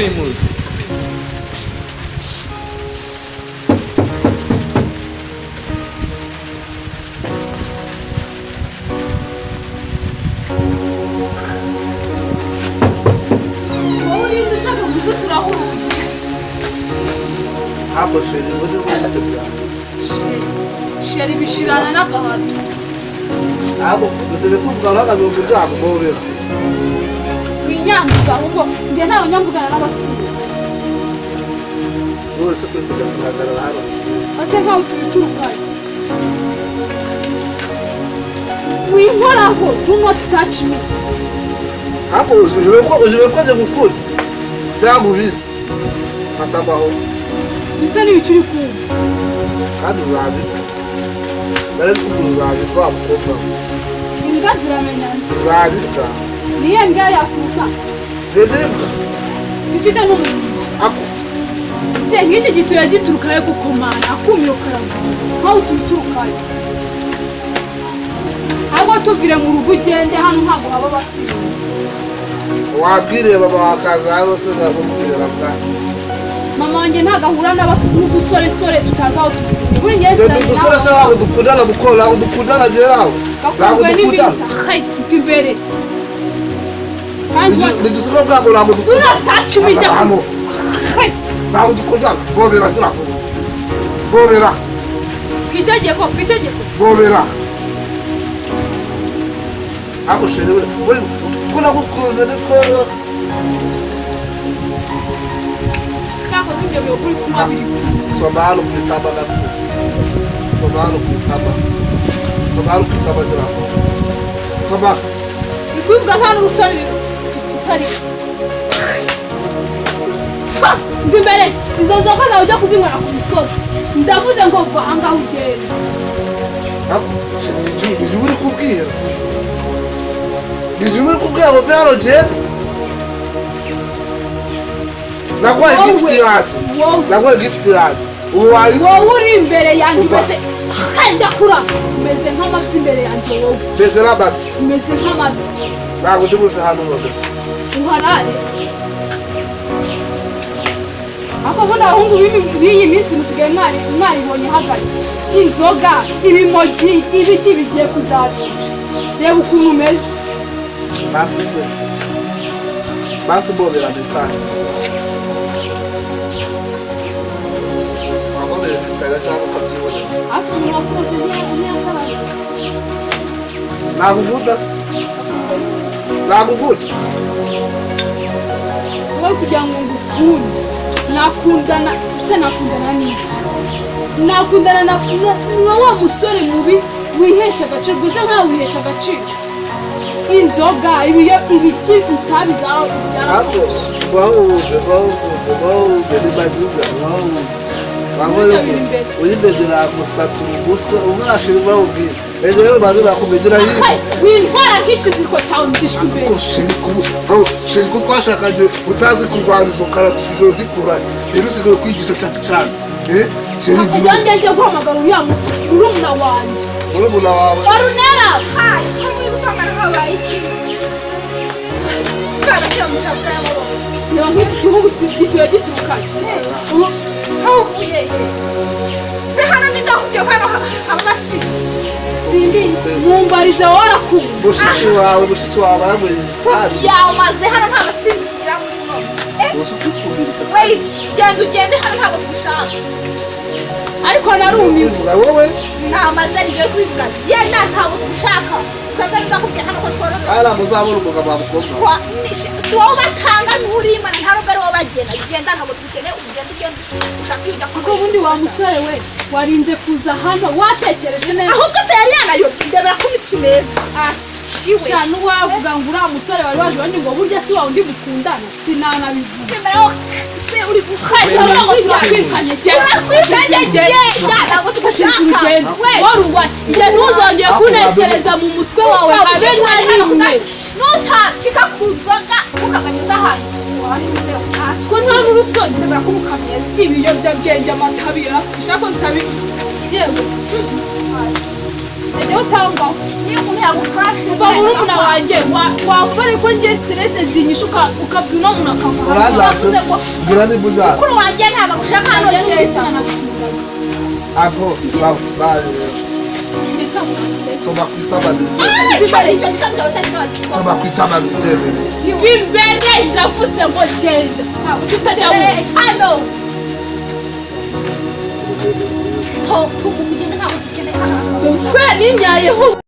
famous. Hapo sheri bodi bodi. Sheri bishirana n'agahato. Hapo dusebe tuvugana akazokuja akubobera. Winyanduza ahubwo nge nawe nyambugana n'abasizi. Wose kwikuja kugaragara hano. Ase nkaho turukaye. Winkoraho, do not touch me. Hapo uziwe kwaje gukura. Cyagubiza. Fatabaho. Bisa n'ibicuri kumva. Kandi uzabi. Dare kuzabi kwa mukobwa. Imbwa ziramenyana. Uzabika. Niye mbwa yakuta. Zedebwa. Ifite n'umugisha. Ako. Se nk'iki gituye giturukaye gukomana akumiro karama. Nkaho turukaye. Abo tuvire mu rugo ugende hano ntago haba basize. Wabwire baba wakaza hano se nakubwira bwa. Mama wanjye ntagahura n'udusore tutazaho tubiri. Buri ngiye cyane. Dusore se wabo dukundana gukora, wabo dukundana geraho. Bakubwe n'imitsa, hey, imbere. Kandi nidusubira bwabo ntabwo dukundana. Touch me down. Hey, ntabwo dukundana. Bobera turavuga. Bobera. Kwitegeko. Bobera. Ako sherewe. Kuna gukuze niko. Chako nibyo byo kuri kuma biri. Somalo kwitaba gasko. Somalo kwitaba dirako. Sobas. Ikuvuga nta n'urusori utari. Ndimbere izo nzoga zawe ujya kuzinywera ku misozi. Ndavuze ngo va ahangaha ugende. Nijye uri kubwira. Ngo vyaro je. Nakwaye gift yaje. Wowe uri imbere yanjye umeze kandi akura umeze nk'amati imbere yanjye wowe. Mbese n'amati. Umeze nk'amati. Ntabwo ndibuze hano none. Uharare. Ako mbona abahungu b'iyi minsi musigaye mwaribonye hagati. Inzoga, ibimogi, ibiki bigiye kuzabica. Reba ukuntu umeze. Basi bobera nditanye. Waboneye nditanye cyangwa ukabyibonera. Ariko mwakoze ntiyakaratse. Nakuvuda se? Nakuvuda? Wowe kugira ngo ngukunde. Nakundana n'iki? Nakundana na wa musore mubi wihesha agaciro. Gusa nkaho wihesha agaciro. Inzoga, ibiki utabizaho byarafashe. Wawuze nibagiza, wawuze. Uyibedera gusatura umutwe, umwashiri bawubwira. Ejo rero bazi bakubwira hirya. Wintwara nk'ikiziriko cyawe mugishwe imbere. Sheri ko twashakaje utazi kurwanya izo karatu usigaye zikuranye. Rero usigaye kwigisha cyane. Njye guhamagara uriya murumuna wanjye. Murumuna wawe? Barunera! Hai, muri gutangana habaye iki? Kana cyo mushaka y'amaboko. Niba nk'iki gihugu gituye giturukaye. Havuye. Se hano ndakubye ko hano abasizi. Simbizi. Mumbarize warakumva. Mushiki wawe yamwe. Yamaze hano nta basinzi tugira muri none. Wait, ugende hano ntabwo dushaka. Ariko narumiwe. Wowe? Namaze ryo kwivuga. Genda ntabwo dushaka. Twebwe ndakubye hano ko tworoka. Ara muzabona umugabo wamukobwa. Kwa si wowe batanga n'urimana ntabwo ari wowe bagenda. Genda ntabwo dukeneye ugende ushaka iyo kuko ubundi wa musore we warinze kuza hano watekereje neza. Ahubwo se yari yanayobye ndebera ko ikimeza. Ashiwe. Cyane wavuga ngo uriya musore wari waje wanyu ngo burya si wa undi mukundana sinanabivuga. Mbere se uri gufata ngo twakwirukanye cyane. Twakwirukanye genda ntabwo tugashaka urugendo. Waruwa njye ntuzongeye kunekereza mu mutwe wawe habe na rimwe. Nutacika ku nzoga ukaganyuza hano. Ko nta n'urusoni ndabara ko mukameza ibiyobyabwenge amatabira ushaka nsabi yewe ajya utanga niyo umuntu yagufashe umva muri umuna wanjye wakuba ariko njye stress zinyisha ukabwira uno muntu akava urazaze ngira ni buzaza kuri wanjye ntabwo gushaka hano cyeza ako sawa soba kwitabana soba kwitabana Vimbere ndavuze ngo genda tutajya hano tumukugenda ntabwo dukeneye hano doswe ninyayeho